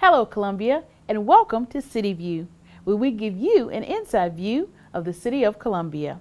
Hello Columbia, and welcome to City View, where we give you an inside view of the City of Columbia.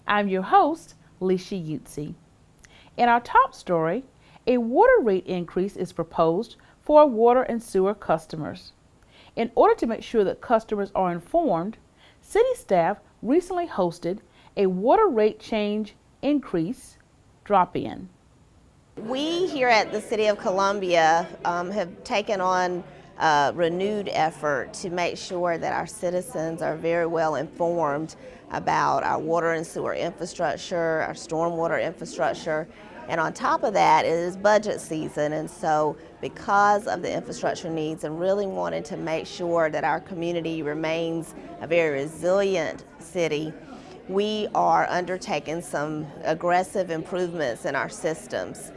I'm your host, Leisha Utsi. In our top story, a water rate increase is proposed for water and sewer customers. In order to make sure that customers are informed, city staff recently hosted a water rate change increase drop-in. We here at the City of Columbia have taken on a renewed effort to make sure that our citizens are very well informed about our water and sewer infrastructure, our stormwater infrastructure, and on top of that it is budget season, and so because of the infrastructure needs and really wanting to make sure that our community remains a very resilient city, we are undertaking some aggressive improvements in our systems.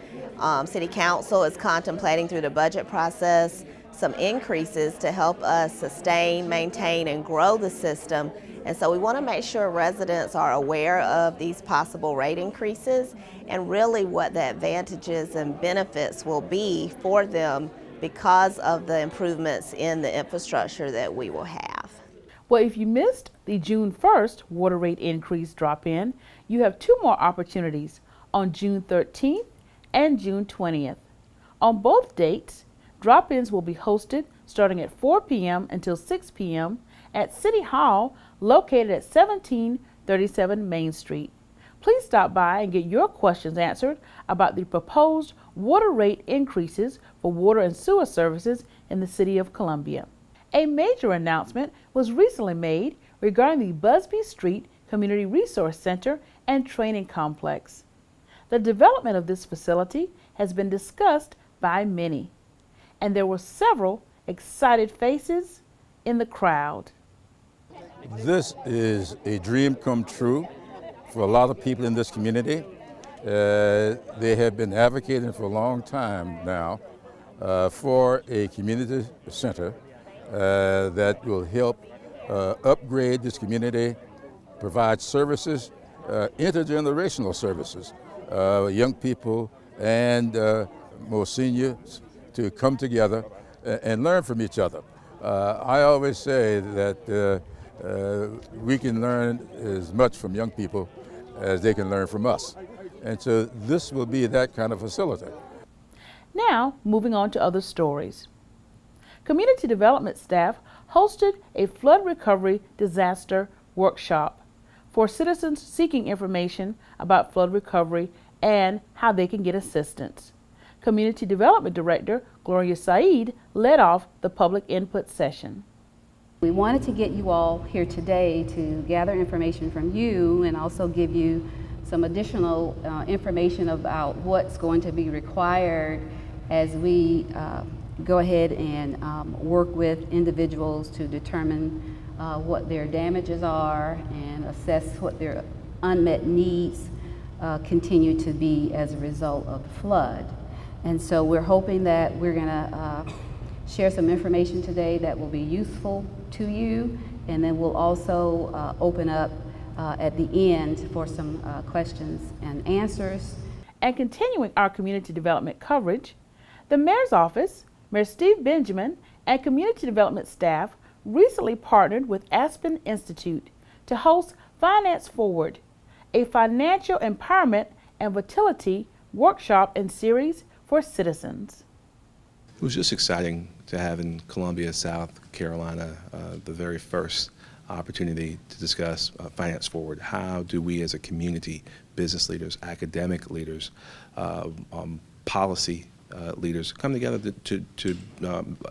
City Council is contemplating through the budget process some increases to help us sustain, maintain, and grow the system. And so we want to make sure residents are aware of these possible rate increases and really what the advantages and benefits will be for them because of the improvements in the infrastructure that we will have. Well, if you missed the June 1st water rate increase drop-in, you have two more opportunities on June 13th and June 20th. On both dates, drop-ins will be hosted starting at 4 p.m. until 6 p.m. at City Hall located at 1737 Main Street. Please stop by and get your questions answered about the proposed water rate increases for water and sewer services in the City of Columbia. A major announcement was recently made regarding the Busby Street Community Resource Center and Training Complex. The development of this facility has been discussed by many, and there were several excited faces in the crowd. This is a dream come true for a lot of people in this community. They have been advocating for a long time now for a community center that will help upgrade this community, provide services, intergenerational services, young people and more seniors to come together and learn from each other. I always say that we can learn as much from young people as they can learn from us. And so this will be that kind of facility. Now, moving on to other stories. Community development staff hosted a flood recovery disaster workshop for citizens seeking information about flood recovery and how they can get assistance. Community Development Director Gloria Saeed led off the public input session. We wanted to get you all here today to gather information from you and also give you some additional information about what's going to be required as we go ahead and work with individuals to determine what their damages are and assess what their unmet needs continue to be as a result of the flood. And so we're hoping that we're going to share some information today that will be useful to you, and then we'll also open up at the end for some questions and answers. And continuing our community development coverage, the Mayor's Office, Mayor Steve Benjamin, and community development staff recently partnered with Aspen Institute to host Finance Forward, a financial empowerment and vitality workshop and series for citizens. It was just exciting to have in Columbia, South Carolina, the very first opportunity to discuss Finance Forward. How do we as a community, business leaders, academic leaders, policy leaders come together to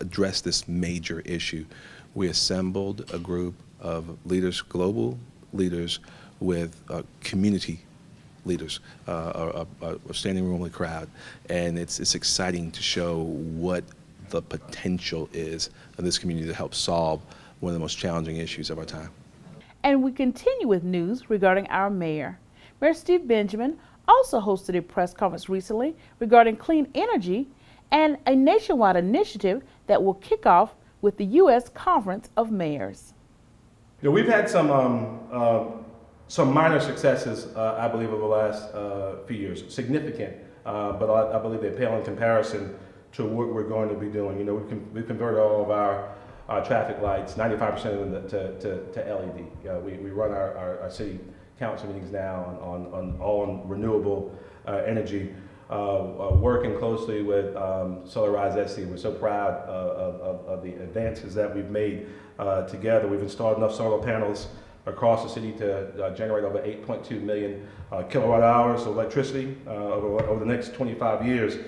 address this major issue? We assembled a group of leaders, global leaders, with community leaders, a standing room only crowd, and it's exciting to show what the potential is of this community to help solve one of the most challenging issues of our time. And we continue with news regarding our mayor. Mayor Steve Benjamin also hosted a press conference recently regarding clean energy and a nationwide initiative that will kick off with the U.S. Conference of Mayors. You know, we've had some minor successes, I believe, over the last few years. Significant, but I believe they pale in comparison to what we're going to be doing. You know, we've converted all of our traffic lights, 95% of them to LED. We run our city council meetings now on renewable energy, working closely with Solarise SC. We're so proud of the advances that we've made together. We've installed enough solar panels across the city to generate over 8.2 million kilowatt hours of electricity over the next 25 years.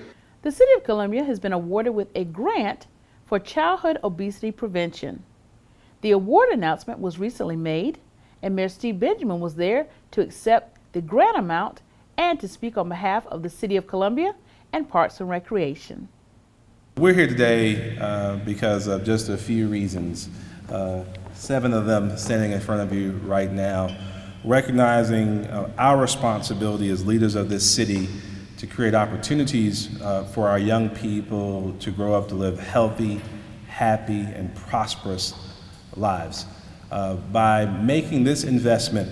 The City of Columbia has been awarded with a grant for childhood obesity prevention. The award announcement was recently made, and Mayor Steve Benjamin was there to accept the grant amount and to speak on behalf of the City of Columbia and Parks and Recreation. We're here today because of just a few reasons. 7 of them standing in front of you right now, recognizing our responsibility as leaders of this city to create opportunities for our young people to grow up to live healthy, happy, and prosperous lives. By making this investment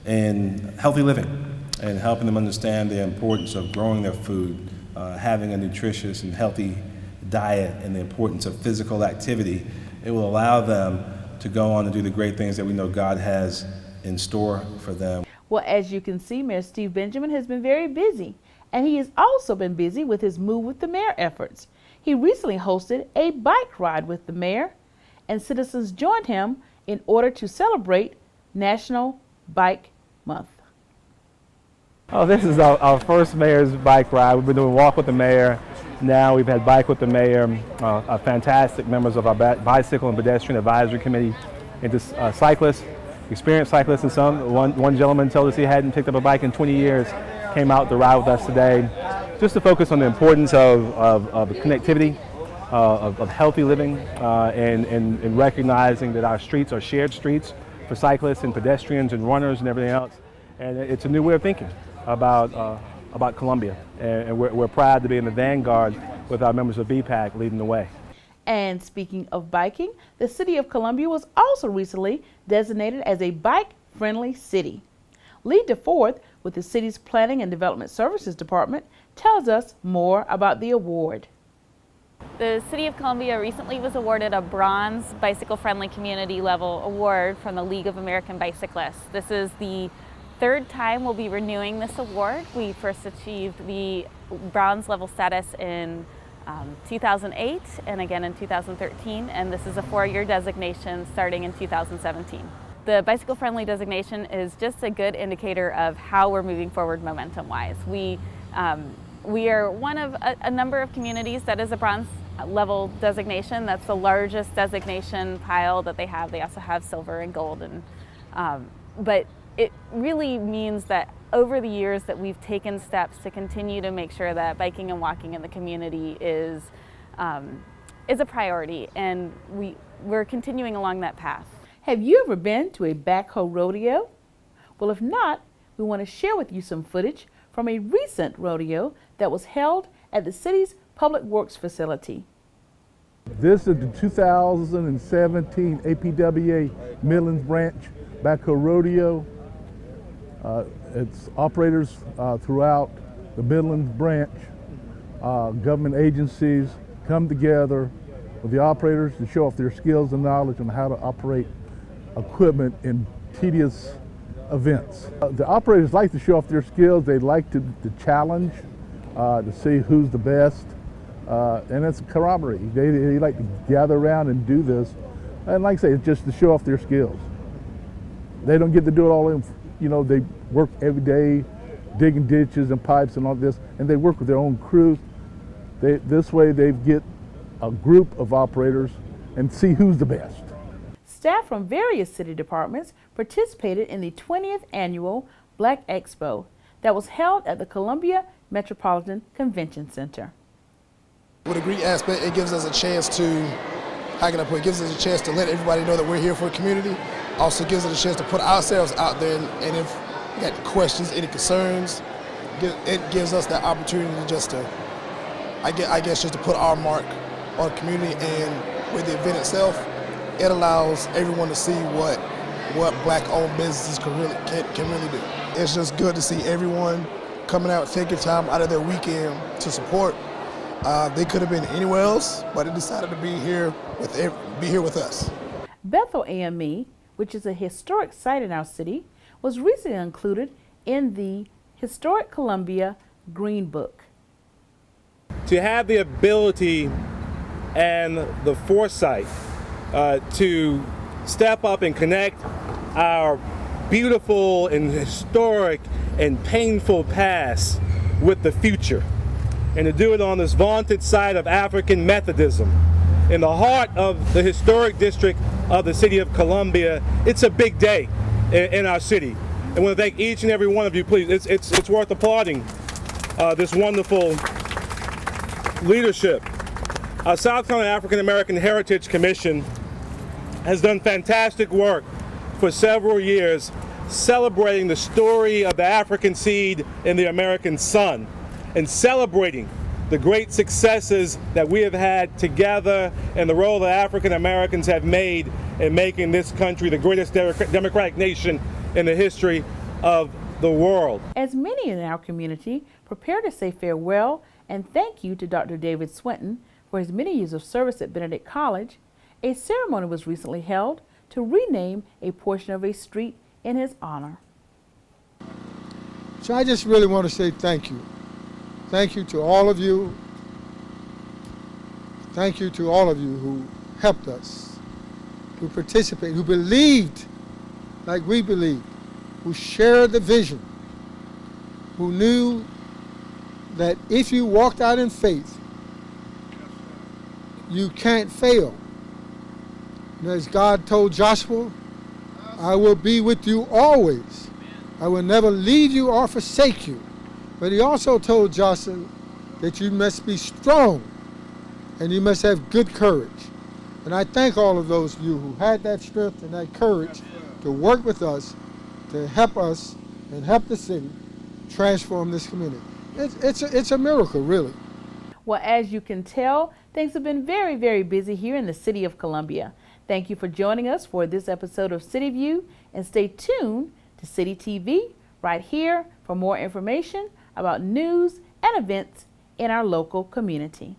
in healthy living and helping them understand the importance of growing their food, having a nutritious and healthy diet, and the importance of physical activity, it will allow them to go on and do the great things that we know God has in store for them. Well, as you can see, Mayor Steve Benjamin has been very busy, and he has also been busy with his Move with the Mayor efforts. He recently hosted a bike ride with the mayor, and citizens joined him in order to celebrate National Bike Month. Oh, this is our first mayor's bike ride. We've been doing Walk with the Mayor. Now we've had Bike with the Mayor, fantastic members of our Bicycle and Pedestrian Advisory Committee, into cyclists, experienced cyclists, and some. One gentleman told us he hadn't picked up a bike in 20 years, came out to ride with us today, just to focus on the importance of connectivity, of healthy living, and recognizing that our streets are shared streets for cyclists and pedestrians and runners and everything else. And it's a new way of thinking about Columbia, and we're proud to be in the vanguard with our members of BPAC leading the way. And speaking of biking, the City of Columbia was also recently designated as a bike-friendly city. Lee DeForth with the city's Planning and Development Services Department tells us more about the award. The City of Columbia recently was awarded a Bronze Bicycle Friendly Community Level Award from the League of American Bicyclists. This is the 3rd time we'll be renewing this award. We first achieved the bronze level status in 2008 and again in 2013, and this is a 4-year designation starting in 2017. The bicycle friendly designation is just a good indicator of how we're moving forward momentum-wise. We are one of a number of communities that is a bronze level designation. That's the largest designation pile that they have. They also have silver and gold, but it really means that over the years that we've taken steps to continue to make sure that biking and walking in the community is a priority, and we're continuing along that path. Have you ever been to a Backhoe Rodeo? Well, if not, we want to share with you some footage from a recent rodeo that was held at the city's Public Works facility. This is the 2017 APWA Midlands Branch Backhoe Rodeo. It's operators throughout the Midlands Branch, government agencies come together with the operators to show off their skills and knowledge on how to operate equipment in tedious events. The operators like to show off their skills. They like to challenge, to see who's the best, and it's camaraderie. They like to gather around and do this, and like I say, it's just to show off their skills. They don't get to do it all in, they work every day, digging ditches and pipes and all this, and they work with their own crew. This way they get a group of operators and see who's the best. Staff from various city departments participated in the 20th annual Black Expo that was held at the Columbia Metropolitan Convention Center. With a great aspect, it gives us a chance to, it gives us a chance to let everybody know that we're here for the community. Also gives us a chance to put ourselves out there, and if you got questions, any concerns, it gives us that opportunity just to, just to put our mark on the community. And with the event itself, it allows everyone to see what Black-owned businesses can really do. It's just good to see everyone coming out, taking time out of their weekend to support They could have been anywhere else, but they decided to be here with us. Bethel AME, which is a historic site in our city, was recently included in the Historic Columbia Green Book. To have the ability and the foresight to step up and connect our beautiful and historic and painful past with the future, and to do it on this vaunted site of African Methodism in the heart of the historic district of the city of Columbia. It's a big day in our city. I want to thank each and every one of you. Please, it's worth applauding this wonderful leadership. Our South Carolina African American Heritage Commission has done fantastic work for several years celebrating the story of the African seed in the American sun and celebrating the great successes that we have had together and the role that African Americans have made in making this country the greatest democratic nation in the history of the world. As many in our community prepare to say farewell and thank you to Dr. David Swinton for his many years of service at Benedict College, a ceremony was recently held to rename a portion of a street in his honor. So I just really want to say thank you. Thank you to all of you. Thank you to all of you who helped us, who participated, who believed like we believed, who shared the vision, who knew that if you walked out in faith, you can't fail. And as God told Joshua, I will be with you always. I will never leave you or forsake you. But he also told Joshua that you must be strong and you must have good courage. And I thank all of those of you who had that strength and that courage to work with us to help us and help the city transform this community. It's a miracle, really. Well, as you can tell, things have been very, very busy here in the city of Columbia. Thank you for joining us for this episode of City View, and stay tuned to City TV right here for more information about news and events in our local community.